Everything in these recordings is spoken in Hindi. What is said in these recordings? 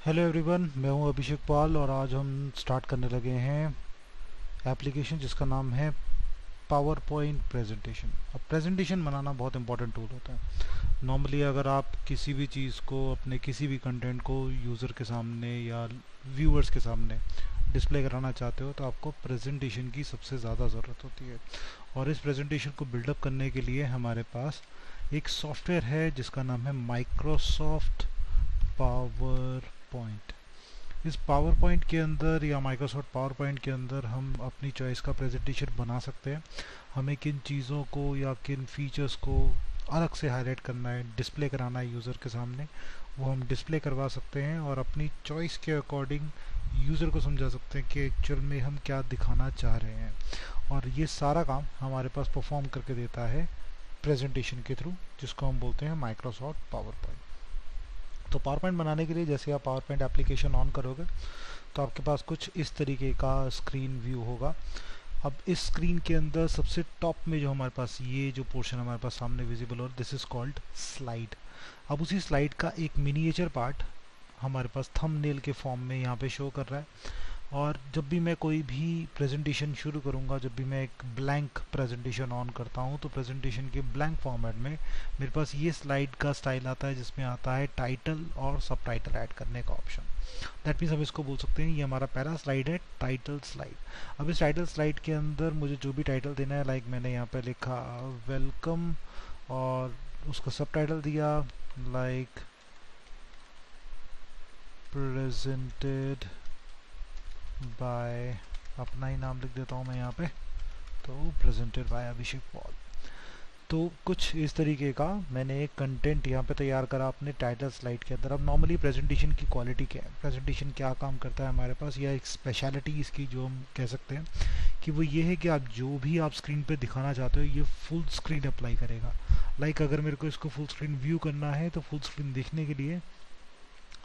हेलो एवरीवन, मैं हूं अभिषेक पाल और आज हम स्टार्ट करने लगे हैं एप्लीकेशन जिसका नाम है पावर पॉइंट प्रेजेंटेशन। अब प्रेजेंटेशन बनाना बहुत इंपॉर्टेंट टूल होता है। नॉर्मली अगर आप किसी भी चीज़ को, अपने किसी भी कंटेंट को यूज़र के सामने या व्यूअर्स के सामने डिस्प्ले कराना चाहते हो तो आपको प्रेजेंटेशन की सबसे ज़्यादा ज़रूरत होती है। और इस प्रेजेंटेशन को बिल्डअप करने के लिए हमारे पास एक सॉफ्टवेयर है जिसका नाम है माइक्रोसॉफ्ट पावर पॉइंट। इस पावर पॉइंट के अंदर या माइक्रोसॉफ्ट पावर पॉइंट के अंदर हम अपनी चॉइस का प्रेजेंटेशन बना सकते हैं। हमें किन चीज़ों को या किन फीचर्स को अलग से हाईलाइट करना है, डिस्प्ले कराना है यूज़र के सामने, वो हम डिस्प्ले करवा सकते हैं और अपनी चॉइस के अकॉर्डिंग यूज़र को समझा सकते हैं कि एक्चुअल में हम क्या दिखाना चाह रहे हैं। और ये सारा काम हमारे पास परफॉर्म करके देता है प्रेजेंटेशन के थ्रू, जिसको हम बोलते हैं माइक्रोसॉफ्ट पावर पॉइंट। तो पावर पॉइंट बनाने के लिए जैसे आप पावर पॉइंट एप्लीकेशन ऑन करोगे तो आपके पास कुछ इस तरीके का स्क्रीन व्यू होगा। अब इस स्क्रीन के अंदर सबसे टॉप में जो हमारे पास ये जो पोर्शन हमारे पास सामने विजिबल हो, दिस इज कॉल्ड स्लाइड। अब उसी स्लाइड का एक मिनिएचर पार्ट हमारे पास थंबनेल के फॉर्म में यहाँ पे शो कर रहा है। और जब भी मैं कोई भी प्रेजेंटेशन शुरू करूँगा, जब भी मैं एक ब्लैंक प्रेजेंटेशन ऑन करता हूँ तो प्रेजेंटेशन के ब्लैंक फॉर्मेट में मेरे पास ये स्लाइड का स्टाइल आता है जिसमें आता है टाइटल और सब टाइटल ऐड करने का ऑप्शन। दैट मीन्स हम इसको बोल सकते हैं ये हमारा पहला स्लाइड है, टाइटल स्लाइड। अब इस टाइटल स्लाइड के अंदर मुझे जो भी टाइटल देना है, लाइक मैंने यहाँ पे लिखा वेलकम और उसका सब टाइटल दिया लाइक प्रेजेंटेड बाय, अपना ही नाम लिख देता हूँ मैं यहाँ पे, तो प्रेजेंटेड बाय अभिषेक पॉल। तो कुछ इस तरीके का मैंने एक कंटेंट यहाँ पे तैयार करा अपने टाइटल स्लाइड के अंदर। अब नॉर्मली प्रेजेंटेशन की क्वालिटी क्या है, प्रेजेंटेशन क्या काम करता है हमारे पास, या एक स्पेशलिटी इसकी जो हम कह सकते हैं कि वो ये है कि आप जो भी आप स्क्रीन पे दिखाना चाहते हो ये फुल स्क्रीन अप्लाई करेगा। लाइक अगर मेरे को इसको फुल स्क्रीन व्यू करना है तो फुल स्क्रीन देखने के लिए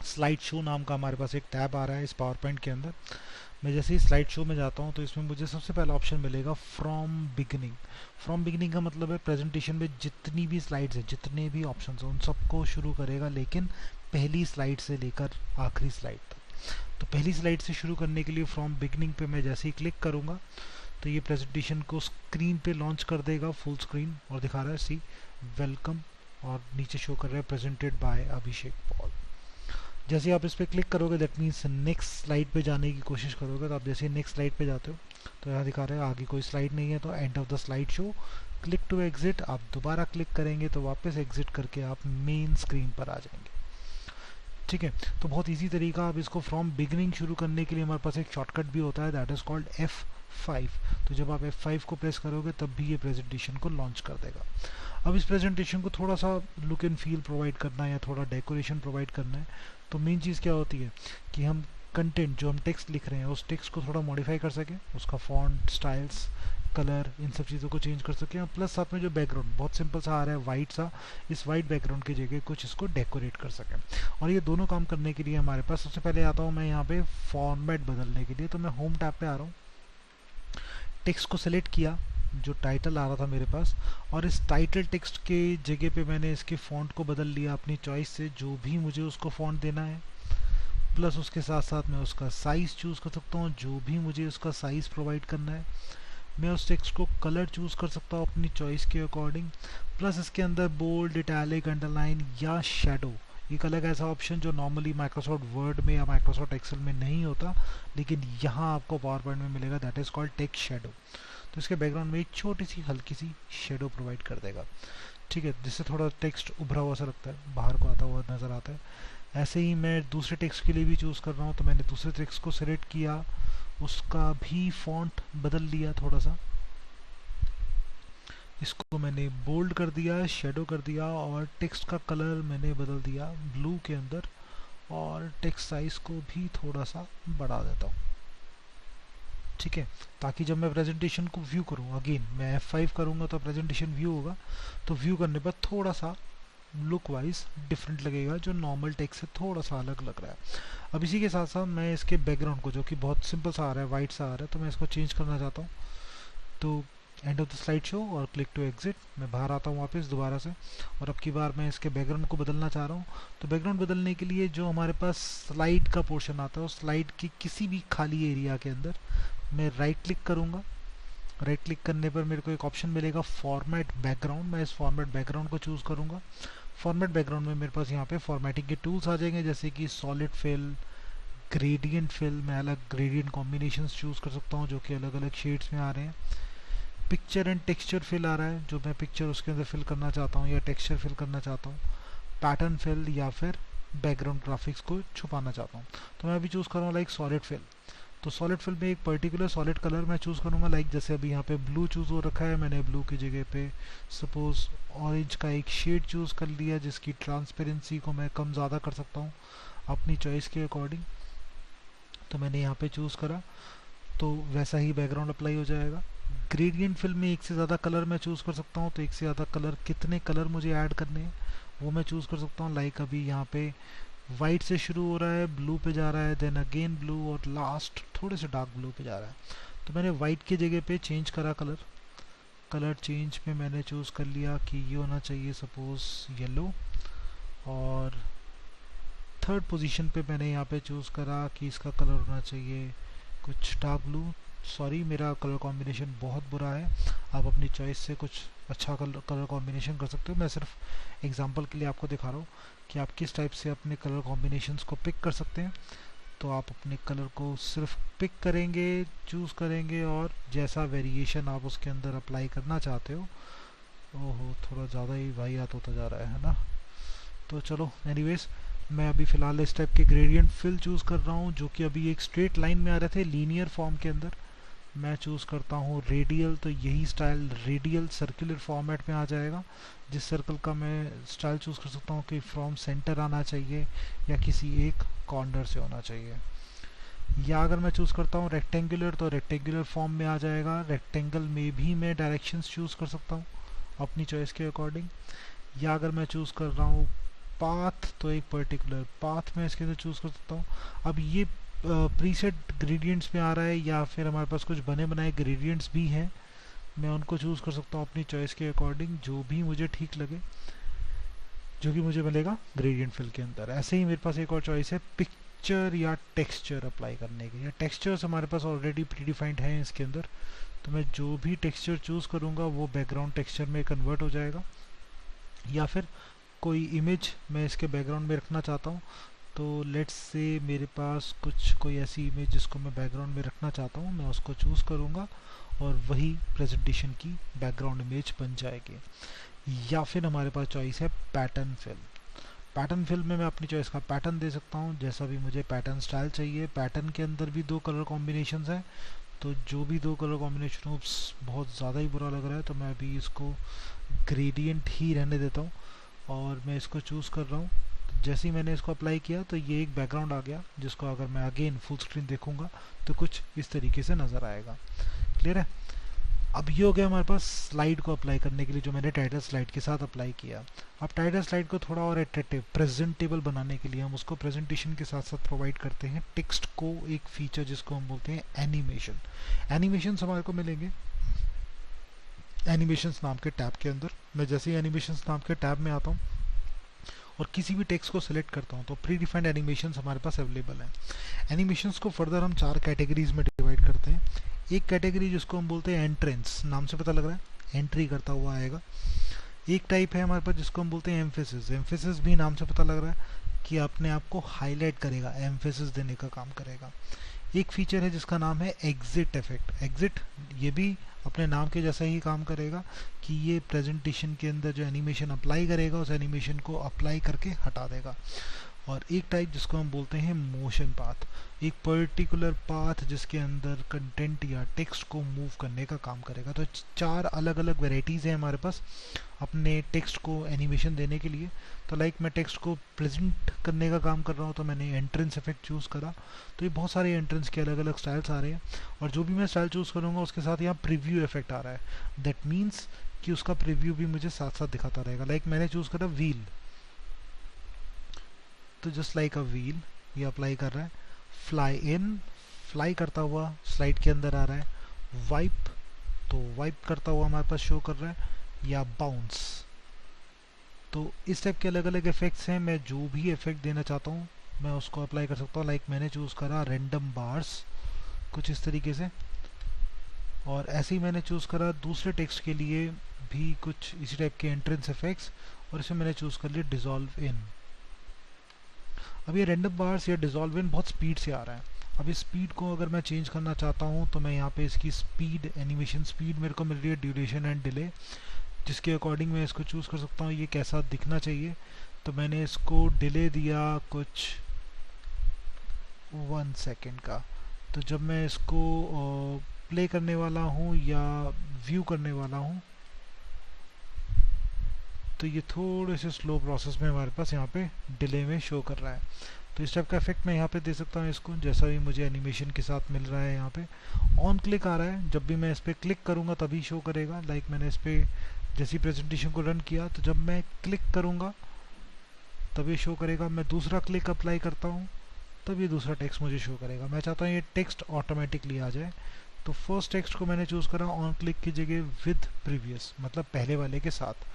स्लाइड शो नाम का हमारे पास एक टैब आ रहा है इस पावर पॉइंट के अंदर। मैं जैसे ही स्लाइड शो में जाता हूँ तो इसमें मुझे सबसे पहला ऑप्शन मिलेगा फ्रॉम बिगिनिंग। फ्रॉम बिगिनिंग का मतलब है प्रेजेंटेशन में जितनी भी स्लाइड्स हैं, जितने भी ऑप्शन हैं, उन सबको शुरू करेगा, लेकिन पहली स्लाइड से लेकर आखिरी स्लाइड तक। तो पहली स्लाइड से शुरू करने के लिए फ्रॉम बिगिनिंग पे मैं जैसे ही क्लिक करूँगा तो ये प्रेजेंटेशन को स्क्रीन पे लॉन्च कर देगा फुल स्क्रीन, और दिखा रहा है सी वेलकम, और नीचे शो कर रहा है प्रेजेंटेड बाय अभिषेक पॉल। जैसे आप इस पर क्लिक करोगे दैट मीन्स नेक्स्ट स्लाइड पे जाने की कोशिश करोगे, तो आप जैसे नेक्स्ट स्लाइड पे जाते हो तो यहाँ दिखा रहा है आगे कोई स्लाइड नहीं है, तो end of the slide show, click to exit. आप दोबारा क्लिक करेंगे तो वापस एग्जिट करके आप मेन स्क्रीन पर आ जाएंगे। ठीक है, तो बहुत इजी तरीका। आप इसको फ्रॉम बिगिनिंग शुरू करने के लिए हमारे पास एक शॉर्टकट भी होता है, दैट इज कॉल्ड F5। तो जब आप F5 को प्रेस करोगे तब भी ये प्रेजेंटेशन को लॉन्च कर देगा। अब इस प्रेजेंटेशन को थोड़ा सा लुक एंड फील प्रोवाइड करना है या थोड़ा डेकोरेशन प्रोवाइड करना है, तो मेन चीज़ क्या होती है कि हम कंटेंट जो हम टेक्स्ट लिख रहे हैं उस टेक्स्ट को थोड़ा मॉडिफाई कर सकें, उसका फॉन्ट स्टाइल्स, कलर, इन सब चीज़ों को चेंज कर सकें। और प्लस साथ में जो बैकग्राउंड बहुत सिंपल सा आ रहा है वाइट सा, इस वाइट बैकग्राउंड की जगह कुछ इसको डेकोरेट कर सकें। और ये दोनों काम करने के लिए हमारे पास सबसे पहले आता हूँ मैं यहाँ पे फॉर्मेट बदलने के लिए, तो मैं होम टैब पे आ रहा हूँ, टेक्स्ट को सिलेक्ट किया जो टाइटल आ रहा था मेरे पास, और इस टाइटल टेक्स्ट के जगह पे मैंने इसके फॉन्ट को बदल लिया अपनी चॉइस से, जो भी मुझे उसको फॉन्ट देना है। प्लस उसके साथ साथ मैं उसका साइज़ चूज़ कर सकता हूँ, जो भी मुझे उसका साइज़ प्रोवाइड करना है। मैं उस टेक्स्ट को कलर चूज़ कर सकता हूँ अपनी चॉइस के अकॉर्डिंग। प्लस इसके अंदर बोल्ड, इटैलिक, अंडरलाइन या शेडो, एक अलग ऐसा ऑप्शन जो नॉर्मली माइक्रोसॉफ्ट वर्ड में या माइक्रोसॉफ्ट एक्सेल में नहीं होता, लेकिन यहाँ आपको पावर पॉइंट में मिलेगा, that is called text shadow. तो इसके बैकग्राउंड में एक छोटी सी हल्की सी शेडो प्रोवाइड कर देगा। ठीक है, जिससे थोड़ा टेक्स्ट उभरा हुआ सा लगता है, बाहर को आता हुआ नज़र आता है। ऐसे ही मैं दूसरे टेक्स्ट के लिए भी चूज़ कर रहा हूँ, तो मैंने दूसरे टेक्स्ट को सिलेक्ट किया, उसका भी फॉन्ट बदल लिया थोड़ा सा, इसको मैंने बोल्ड कर दिया, शेडो कर दिया, और टेक्स्ट का कलर मैंने बदल दिया ब्लू के अंदर, और टेक्स्ट साइज को भी थोड़ा सा बढ़ा देता हूँ। ठीक है, ताकि जब मैं प्रेजेंटेशन को व्यू करूँ, अगेन मैं F5 करूँगा तो प्रेजेंटेशन व्यू होगा, तो व्यू करने पर थोड़ा सा लुक वाइज डिफरेंट लगेगा, जो नॉर्मल टेक्स्ट से थोड़ा सा अलग लग रहा है। अब इसी के साथ साथ मैं इसके बैकग्राउंड को, जो कि बहुत सिंपल सा आ रहा है, वाइट सा आ रहा है, तो मैं इसको चेंज करना चाहता हूँ। तो end of the slide show और क्लिक टू एग्जिट। मैं बाहर आता हूँ वापस दोबारा से, और अब की बार मैं इसके बैकग्राउंड को बदलना चाह रहा हूँ। तो बैकग्राउंड बदलने के लिए जो हमारे पास स्लाइड का पोर्शन आता है, उस स्लाइड के किसी भी खाली एरिया के अंदर मैं राइट क्लिक करूँगा। राइट क्लिक करने पर मेरे को एक ऑप्शन मिलेगा फॉर्मेट बैकग्राउंड। मैं इस फॉर्मेट बैकग्राउंड को चूज़ करूँगा। फॉर्मेट बैकग्राउंड में मेरे पास यहाँ पे फॉर्मेटिंग के टूल्स आ जाएंगे, जैसे कि सॉलिड फिल, ग्रेडियंट फिल। मैं अलग ग्रेडियंट कॉम्बिनेशंस चूज़ कर सकता हूँ जो कि अलग अलग शेड्स में आ रहे हैं। पिक्चर एंड टेक्सचर फिल आ रहा है, जो मैं पिक्चर उसके अंदर फिल करना चाहता हूँ या टेक्सचर फिल करना चाहता हूँ। पैटर्न फिल या फिर बैकग्राउंड ग्राफिक्स को छुपाना चाहता हूँ। तो मैं अभी चूज़ करूँगा लाइक सॉलिड फिल। तो सॉलिड फिल में एक पर्टिकुलर सॉलिड कलर मैं चूज़ करूँगा, लाइक जैसे अभी यहाँ पे ब्लू चूज़ हो रखा है, मैंने ब्लू की जगह पे सपोज ऑरेंज का एक शेड चूज़ कर लिया, जिसकी ट्रांसपेरेंसी को मैं कम ज़्यादा कर सकता हूँ अपनी चॉइस के अकॉर्डिंग। तो मैंने यहाँ पे चूज़ करा, तो वैसा ही बैकग्राउंड अप्लाई हो जाएगा। ग्रेडियंट फिल में एक से ज़्यादा कलर मैं चूज़ कर सकता हूँ, तो एक से ज़्यादा कलर कितने कलर मुझे ऐड करने हैं वो मैं चूज़ कर सकता हूँ। लाइक अभी यहाँ पे वाइट से शुरू हो रहा है, ब्लू पे जा रहा है, देन अगेन ब्लू, और लास्ट थोड़े से डार्क ब्लू पे जा रहा है। तो मैंने वाइट की जगह पे चेंज करा कलर। कलर चेंज में मैंने चूज़ कर लिया कि ये होना चाहिए सपोज येलो, और थर्ड पोजीशन पे मैंने यहाँ पे चूज़ करा कि इसका कलर होना चाहिए कुछ डार्क ब्लू। सॉरी, मेरा कलर कॉम्बिनेशन बहुत बुरा है, आप अपनी चॉइस से कुछ अच्छा कलर कॉम्बिनेशन कर सकते हो। मैं सिर्फ एग्जांपल के लिए आपको दिखा रहा हूँ कि आप किस टाइप से अपने कलर कॉम्बिनेशंस को पिक कर सकते हैं। तो आप अपने कलर को सिर्फ पिक करेंगे, चूज़ करेंगे, और जैसा वेरिएशन आप उसके अंदर अप्लाई करना चाहते हो। ओहो, थोड़ा ज़्यादा ही वाहियात होता जा रहा है ना। तो चलो एनीवेज, मैं अभी फ़िलहाल इस टाइप के ग्रेडियंट फिल चूज़ कर रहा हूँ, जो कि अभी एक स्ट्रेट लाइन में आ रहे थे लीनियर फॉर्म के अंदर। मैं चूज़ करता हूँ रेडियल, तो यही स्टाइल रेडियल सर्कुलर फॉर्मेट में आ जाएगा। जिस सर्कल का मैं स्टाइल चूज़ कर सकता हूँ कि फ्रॉम सेंटर आना चाहिए या किसी एक कॉर्नर से होना चाहिए। या अगर मैं चूज़ करता हूँ रेक्टेंगुलर, तो रेक्टेंगुलर फॉर्म में आ जाएगा। रेक्टेंगल में भी मैं डायरेक्शंस चूज़ कर सकता हूँ अपनी चॉइस के अकॉर्डिंग। या अगर मैं चूज़ कर रहा हूँ पाथ, तो एक पर्टिकुलर पाथ में इसके अंदर चूज़ कर सकता हूँ। अब ये प्रीसेट ग्रेडियंट्स में आ रहा है, या फिर हमारे पास कुछ बने बनाए ग्रेडियंट्स भी हैं, मैं उनको चूज़ कर सकता हूँ अपनी चॉइस के अकॉर्डिंग, जो भी मुझे ठीक लगे, जो कि मुझे मिलेगा ग्रेडियंट फिल के अंदर। ऐसे ही मेरे पास एक और चॉइस है पिक्चर या टेक्सचर अप्लाई करने की। या टेक्सचर्स हमारे पास ऑलरेडी प्रीडिफाइंड हैं इसके अंदर, तो मैं जो भी टेक्सचर चूज़ करूँगा वो बैकग्राउंड टेक्सचर में कन्वर्ट हो जाएगा। या फिर कोई इमेज मैं इसके बैकग्राउंड में रखना चाहता हूँ, तो लेट्स से मेरे पास कोई ऐसी इमेज जिसको मैं बैकग्राउंड में रखना चाहता हूँ, मैं उसको चूज़ करूँगा और वही प्रेजेंटेशन की बैकग्राउंड इमेज बन जाएगी। या फिर हमारे पास चॉइस है पैटर्न फिल। पैटर्न फिल में मैं अपनी चॉइस का पैटर्न दे सकता हूँ, जैसा भी मुझे पैटर्न स्टाइल चाहिए। पैटर्न के अंदर भी 2 कलर कॉम्बिनेशंस हैं, तो जो भी 2 कलर कॉम्बिनेशन हो, बहुत ज़्यादा ही बुरा लग रहा है, तो मैं अभी इसको ग्रेडियंट ही रहने देता हूँ और मैं इसको चूज़ कर रहा हूँ। जैसे ही मैंने इसको अप्लाई किया तो ये एक बैकग्राउंड आ गया, जिसको अगर मैं अगेन फुल स्क्रीन देखूंगा तो कुछ इस तरीके से नज़र आएगा। क्लियर है? अब ये हो गया हमारे पास स्लाइड को अप्लाई करने के लिए, जो मैंने टाइटल स्लाइड के साथ अप्लाई किया। अब टाइटल स्लाइड को थोड़ा और अट्रैक्टिव प्रेजेंटेबल बनाने के लिए हम उसको प्रेजेंटेशन के साथ साथ प्रोवाइड करते हैं टेक्स्ट को एक फीचर, जिसको हम बोलते हैं एनिमेशन। एनिमेशंस हमारे को मिलेंगे एनिमेशंस नाम के टैब के अंदर। मैं जैसे ही एनिमेशंस नाम के टैब में आता हूँ और किसी भी टेक्स्ट को सिलेक्ट करता हूँ, तो प्री डिफाइंड एनिमेशंस हमारे पास अवेलेबल हैं। एनिमेशंस को फर्दर हम 4 कैटेगरीज में डिवाइड करते हैं। एक कैटेगरी जिसको हम बोलते हैं एंट्रेंस, नाम से पता लग रहा है एंट्री करता हुआ आएगा। एक टाइप है हमारे पास जिसको हम बोलते हैं एम्फेसिस। एम्फेसिस भी नाम से पता लग रहा है कि अपने आप को हाईलाइट करेगा, एम्फेसिस देने का काम करेगा। एक फीचर है जिसका नाम है एग्जिट इफेक्ट। एग्जिट ये भी अपने नाम के जैसा ही काम करेगा कि ये प्रेजेंटेशन के अंदर जो एनिमेशन अप्लाई करेगा उस एनिमेशन को अप्लाई करके हटा देगा। और एक टाइप जिसको हम बोलते हैं मोशन पाथ, एक पर्टिकुलर पाथ जिसके अंदर कंटेंट या टेक्स्ट को मूव करने का काम करेगा। तो 4 अलग अलग वेराइटीज़ हैं हमारे पास अपने टेक्स्ट को एनिमेशन देने के लिए। तो लाइक मैं टेक्स्ट को प्रेजेंट करने का काम कर रहा हूँ, तो मैंने एंट्रेंस इफेक्ट चूज़ करा। तो ये बहुत सारे एंट्रेंस के अलग अलग स्टाइल्स आ रहे हैं, और जो भी मैं स्टाइल चूज़ करूँगा उसके साथ यहाँ प्रीव्यू इफेक्ट आ रहा है। दैट मीन्स कि उसका प्रीव्यू भी मुझे साथ साथ दिखाता रहेगा। लाइक मैंने चूज़ करा व्हील, तो जस्ट लाइक अ व्हील ये अप्लाई कर रहा है। फ्लाई इन, फ्लाई करता हुआ स्लाइड के अंदर आ रहा है। वाइप, तो वाइप करता हुआ हमारे पास शो कर रहा है, या बाउंस। तो इस टाइप के अलग अलग इफेक्ट्स हैं। मैं जो भी इफेक्ट देना चाहता हूँ मैं उसको अप्लाई कर सकता हूँ। लाइक मैंने चूज़ करा रैंडम बार्स, कुछ इस तरीके से। और ऐसे ही मैंने चूज़ करा दूसरे टेक्स्ट के लिए भी कुछ इसी टाइप के एंट्रेंस इफेक्ट्स, और इसमें मैंने चूज़ कर लिया डिज़ोल्व इन। अब ये रैंडम बार्स या डिज़ोल्व इन बहुत स्पीड से आ रहा है। अब इस स्पीड को अगर मैं चेंज करना चाहता हूँ तो मैं यहाँ पे इसकी स्पीड, एनिमेशन स्पीड मेरे को मिल रही है ड्यूरेशन एंड डिले, जिसके अकॉर्डिंग मैं इसको चूज़ कर सकता हूँ ये कैसा दिखना चाहिए। तो मैंने इसको डिले दिया कुछ 1 सेकेंड का। तो जब मैं इसको प्ले करने वाला हूँ या व्यू करने वाला हूँ तो ये थोड़े से स्लो प्रोसेस में हमारे पास यहाँ पे डिले में शो कर रहा है। तो इस टाइप का इफेक्ट मैं यहाँ पे दे सकता हूँ इसको, जैसा भी मुझे एनिमेशन के साथ मिल रहा है। यहाँ पे ऑन क्लिक आ रहा है, जब भी मैं इस पर क्लिक करूँगा तभी शो करेगा। लाइक मैंने इस पर जैसी प्रेजेंटेशन को रन किया तो जब मैं क्लिक करूँगा तभी शो करेगा। मैं दूसरा क्लिक अप्लाई करता हूँ तब ये दूसरा टेक्स्ट मुझे शो करेगा। मैं चाहता हूँ ये टेक्स्ट ऑटोमेटिकली आ जाए, तो फर्स्ट टेक्स्ट को मैंने चूज़ करा ऑन क्लिक की जगह विद प्रीवियस, मतलब पहले वाले के साथ।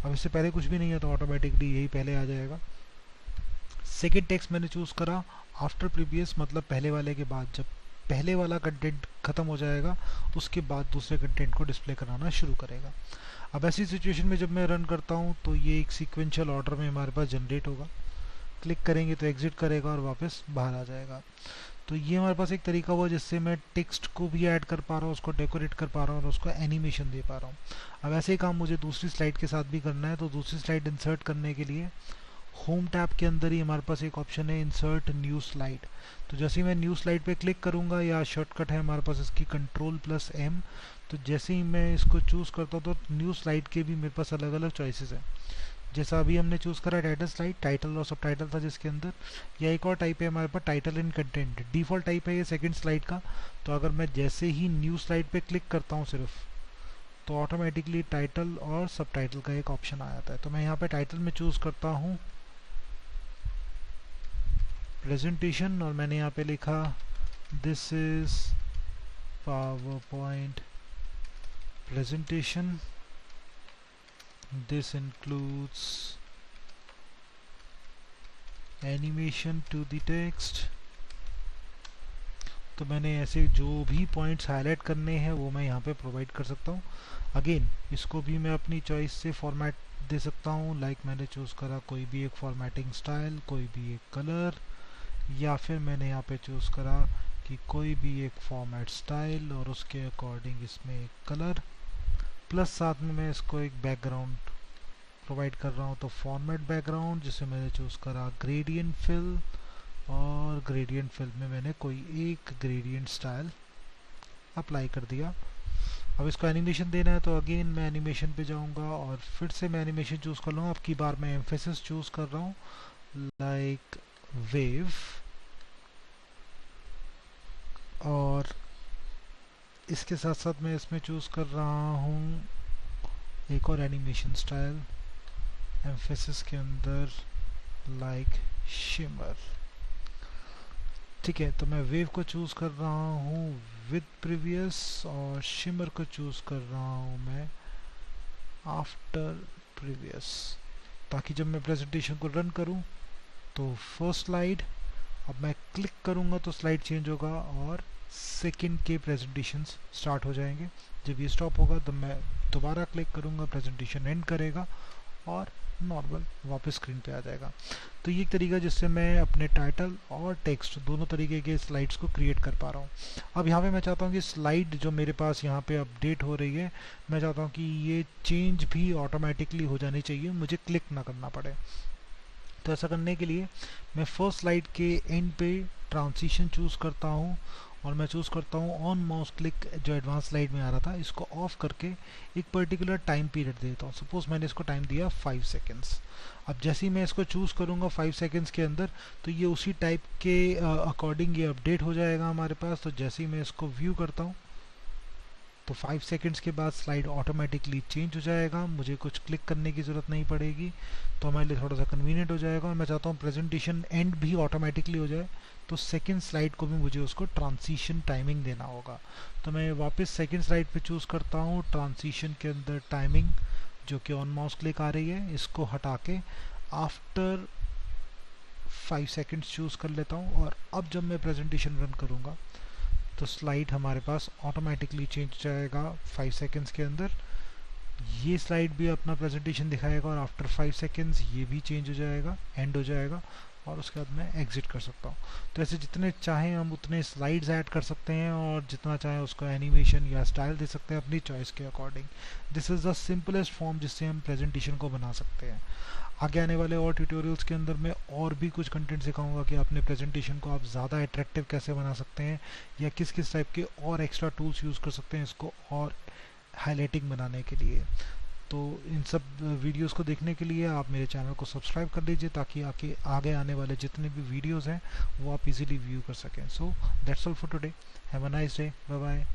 अब इससे पहले कुछ भी नहीं है तो ऑटोमेटिकली यही पहले आ जाएगा। सेकेंड टेक्स्ट मैंने चूज़ करा आफ्टर प्रीवियस, मतलब पहले वाले के बाद। जब पहले वाला कंटेंट ख़त्म हो जाएगा उसके बाद दूसरे कंटेंट को डिस्प्ले कराना शुरू करेगा। अब ऐसी सिचुएशन में जब मैं रन करता हूँ तो ये एक सीक्वेंशियल ऑर्डर में हमारे पास जनरेट होगा। क्लिक करेंगे तो एग्जिट करेगा और वापस बाहर आ जाएगा। तो ये हमारे पास एक तरीका हुआ जिससे मैं टेक्स्ट को भी ऐड कर पा रहा हूँ, उसको डेकोरेट कर पा रहा हूँ और उसको एनिमेशन दे पा रहा हूँ। अब ऐसे ही काम मुझे दूसरी स्लाइड के साथ भी करना है। तो दूसरी स्लाइड इंसर्ट करने के लिए होम टैब के अंदर ही हमारे पास एक ऑप्शन है इंसर्ट न्यू स्लाइड। तो जैसे ही मैं न्यू स्लाइड पे क्लिक करूँगा, या शॉर्टकट है हमारे पास इसकी Ctrl+M, तो जैसे ही मैं इसको चूज़ करता हूँ तो न्यू स्लाइड के भी मेरे पास अलग अलग चॉइसेस हैं। जैसा अभी हमने चूज़ करा टाइटल स्लाइड, टाइटल और सब टाइटल था जिसके अंदर, या एक और टाइप है हमारे पास title in content. Default type है ये सेकंड स्लाइड का। तो अगर मैं जैसे ही न्यू स्लाइड पे क्लिक करता हूँ सिर्फ, तो ऑटोमेटिकली टाइटल और सब टाइटल का एक ऑप्शन आ जाता है। तो मैं यहाँ पे टाइटल में चूज़ करता हूँ प्रेजेंटेशन, और मैंने यहाँ पे लिखा this is power point presentation, this includes animation to the text। तो मैंने ऐसे जो भी पॉइंट्स हाईलाइट करने हैं वो मैं यहाँ पे प्रोवाइड कर सकता हूँ। अगेन इसको भी मैं अपनी चॉइस से फॉर्मेट दे सकता हूँ। लाइक मैंने चूज़ करा कोई भी एक फॉर्मेटिंग स्टाइल, कोई भी एक कलर, या फिर मैंने यहाँ पे चूज़ करा कि कोई भी एक फॉर्मेट स्टाइल और उसके अकॉर्डिंग इसमें एक कलर, प्लस साथ में मैं इसको एक बैकग्राउंड प्रोवाइड कर रहा हूँ। तो फॉर्मेट बैकग्राउंड जिसे मैंने चूज़ करा ग्रेडियंट फिल, और ग्रेडियंट फिल में मैंने कोई एक ग्रेडियंट स्टाइल अप्लाई कर दिया। अब इसको एनिमेशन देना है तो अगेन मैं एनिमेशन पे जाऊँगा और फिर से मैं एनिमेशन चूज़ कर लूँगा। अब की बार मैं एम्फेसिस चूज़ कर रहा हूँ लाइक वेव, और इसके साथ साथ मैं इसमें चूज़ कर रहा हूँ एक और एनिमेशन स्टाइल एम्फेसिस के अंदर लाइक शिमर। ठीक है, तो मैं वेव को चूज़ कर रहा हूँ विद प्रीवियस, और शिमर को चूज़ कर रहा हूँ मैं आफ्टर प्रीवियस, ताकि जब मैं प्रेजेंटेशन को रन करूँ तो फर्स्ट स्लाइड, अब मैं क्लिक करूँगा तो स्लाइड चेंज होगा और सेकंड के प्रेजेंटेशंस स्टार्ट हो जाएंगे। जब ये स्टॉप होगा तो मैं दोबारा क्लिक करूँगा, प्रेजेंटेशन एंड करेगा और नॉर्मल वापस स्क्रीन पे आ जाएगा। तो ये एक तरीका जिससे मैं अपने टाइटल और टेक्स्ट दोनों तरीके के स्लाइड्स को क्रिएट कर पा रहा हूँ। अब यहाँ पे मैं चाहता हूँ कि स्लाइड जो मेरे पास यहाँ पे अपडेट हो रही है, मैं चाहता हूँ कि ये चेंज भी ऑटोमेटिकली हो जानी चाहिए, मुझे क्लिक ना करना पड़े। तो ऐसा करने के लिए मैं फर्स्ट स्लाइड के एंड पे ट्रांजिशन चूज़ करता हूँ, और मैं चूज़ करता हूँ ऑन माउस क्लिक, जो एडवांस स्लाइड में आ रहा था इसको ऑफ करके एक पर्टिकुलर टाइम पीरियड देता हूँ। सपोज मैंने इसको टाइम दिया 5 सेकेंड्स। अब जैसे ही मैं इसको चूज़ करूँगा 5 सेकेंड्स के अंदर, तो ये उसी टाइप के अकॉर्डिंग ये अपडेट हो जाएगा हमारे पास। तो जैसे ही मैं इसको व्यू करता हूँ तो 5 सेकंड्स के बाद स्लाइड ऑटोमेटिकली चेंज हो जाएगा, मुझे कुछ क्लिक करने की ज़रूरत नहीं पड़ेगी, तो हमारे लिए थोड़ा सा कन्वीनियंट हो जाएगा। और मैं चाहता हूँ प्रेजेंटेशन एंड भी ऑटोमेटिकली हो जाए, तो सेकंड स्लाइड को भी मुझे उसको ट्रांजिशन टाइमिंग देना होगा। तो मैं वापस सेकंड स्लाइड पे चूज़ करता हूँ, ट्रांजिशन के अंदर टाइमिंग जो कि ऑन माउस क्लिक आ रही है, इसको हटा के आफ्टर 5 सेकंड्स चूज़ कर लेता हूँ। और अब जब मैं प्रेजेंटेशन रन करूँगा तो स्लाइड हमारे पास ऑटोमेटिकली चेंज हो जाएगा 5 सेकंड्स के अंदर। ये स्लाइड भी अपना प्रेजेंटेशन दिखाएगा और आफ्टर 5 सेकंड्स ये भी चेंज हो जाएगा, एंड हो जाएगा, और उसके बाद मैं एग्जिट कर सकता हूँ। तो ऐसे जितने चाहें हम उतने स्लाइड्स ऐड कर सकते हैं और जितना चाहें उसको एनिमेशन या स्टाइल दे सकते हैं अपनी चॉइस के according. This is the simplest form जिससे हम प्रेजेंटेशन को बना सकते हैं। आगे आने वाले और ट्यूटोरियल्स के अंदर मैं और भी कुछ कंटेंट सिखाऊंगा कि अपने प्रेजेंटेशन को आप ज़्यादा अट्रैक्टिव कैसे बना सकते हैं, या किस किस टाइप के और एक्स्ट्रा टूल्स यूज़ कर सकते हैं इसको और हाईलाइटिंग बनाने के लिए। तो इन सब वीडियोस को देखने के लिए आप मेरे चैनल को सब्सक्राइब कर लीजिए, ताकि आगे आने वाले जितने भी वीडियोस हैं वो आप इजीली व्यू कर सकें। So that's all for today, have a nice day, bye bye.